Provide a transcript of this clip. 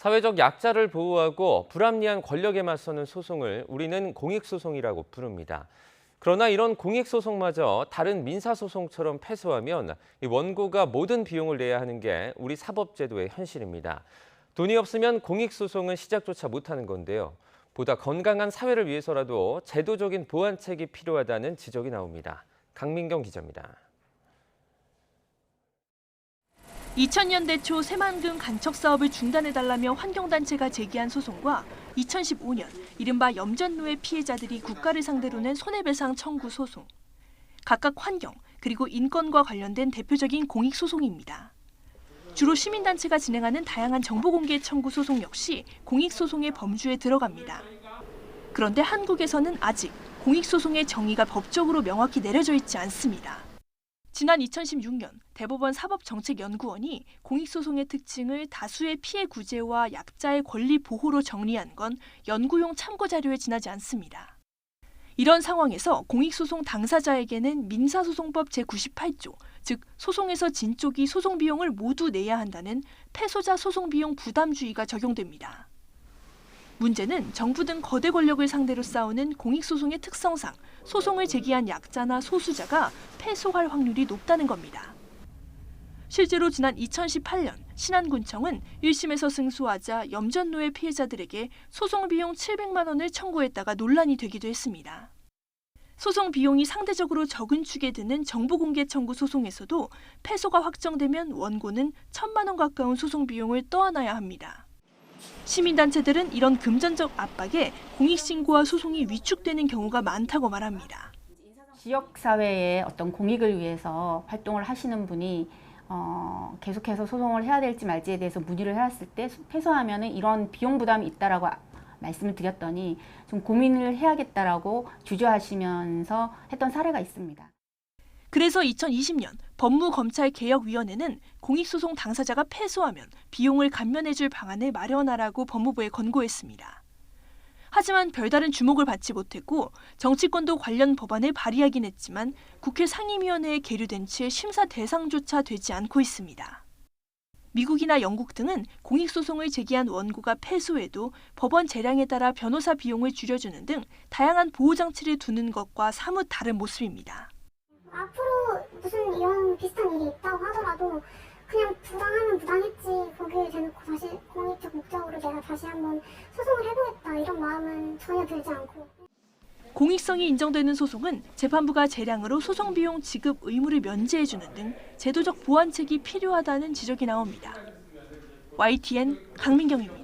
사회적 약자를 보호하고 불합리한 권력에 맞서는 소송을 우리는 공익소송이라고 부릅니다. 그러나 이런 공익소송마저 다른 민사소송처럼 패소하면 이 원고가 모든 비용을 내야 하는 게 우리 사법제도의 현실입니다. 돈이 없으면 공익소송은 시작조차 못하는 건데요. 보다 건강한 사회를 위해서라도 제도적인 보완책이 필요하다는 지적이 나옵니다. 강민경 기자입니다. 2000년대 초 새만금 간척 사업을 중단해달라며 환경단체가 제기한 소송과 2015년 이른바 염전노예 피해자들이 국가를 상대로 낸 손해배상 청구 소송. 각각 환경 그리고 인권과 관련된 대표적인 공익소송입니다. 주로 시민단체가 진행하는 다양한 정보공개 청구 소송 역시 공익소송의 범주에 들어갑니다. 그런데 한국에서는 아직 공익소송의 정의가 법적으로 명확히 내려져 있지 않습니다. 지난 2016년 대법원 사법정책연구원이 공익소송의 특징을 다수의 피해 구제와 약자의 권리 보호로 정리한 건 연구용 참고 자료에 지나지 않습니다. 이런 상황에서 공익소송 당사자에게는 민사소송법 제98조, 즉 소송에서 진 쪽이 소송 비용을 모두 내야 한다는 패소자 소송비용 부담주의가 적용됩니다. 문제는 정부 등 거대 권력을 상대로 싸우는 공익소송의 특성상 소송을 제기한 약자나 소수자가 패소할 확률이 높다는 겁니다. 실제로 지난 2018년 신안군청은 1심에서 승소하자 염전노예 피해자들에게 소송 비용 700만 원을 청구했다가 논란이 되기도 했습니다. 소송 비용이 상대적으로 적은 축에 드는 정보공개 청구 소송에서도 패소가 확정되면 원고는 1,000만 원 가까운 소송 비용을 떠안아야 합니다. 시민단체들은 이런 금전적 압박에 공익신고와 소송이 위축되는 경우가 많다고 말합니다. 지역사회의 어떤 공익을 위해서 활동을 하시는 분이 계속해서 소송을 해야 될지 말지에 대해서 문의를 해왔을 때 패소하면 이런 비용 부담이 있다라고 말씀을 드렸더니 좀 고민을 해야겠다라고 주저하시면서 했던 사례가 있습니다. 그래서 2020년 법무검찰개혁위원회는 공익소송 당사자가 패소하면 비용을 감면해줄 방안을 마련하라고 법무부에 권고했습니다. 하지만 별다른 주목을 받지 못했고 정치권도 관련 법안을 발의하긴 했지만 국회 상임위원회에 계류된 채 심사 대상조차 되지 않고 있습니다. 미국이나 영국 등은 공익소송을 제기한 원고가 패소해도 법원 재량에 따라 변호사 비용을 줄여주는 등 다양한 보호장치를 두는 것과 사뭇 다른 모습입니다. 앞으로 무슨 이런 비슷한 일이 있다고 하더라도 그냥 부당하면 부당했지 거기에 대놓고 다시 공익적 목적으로 내가 다시 한번 소송을 해보겠다 이런 마음은 전혀 들지 않고. 공익성이 인정되는 소송은 재판부가 재량으로 소송 비용 지급 의무를 면제해주는 등 제도적 보완책이 필요하다는 지적이 나옵니다. YTN 강민경입니다.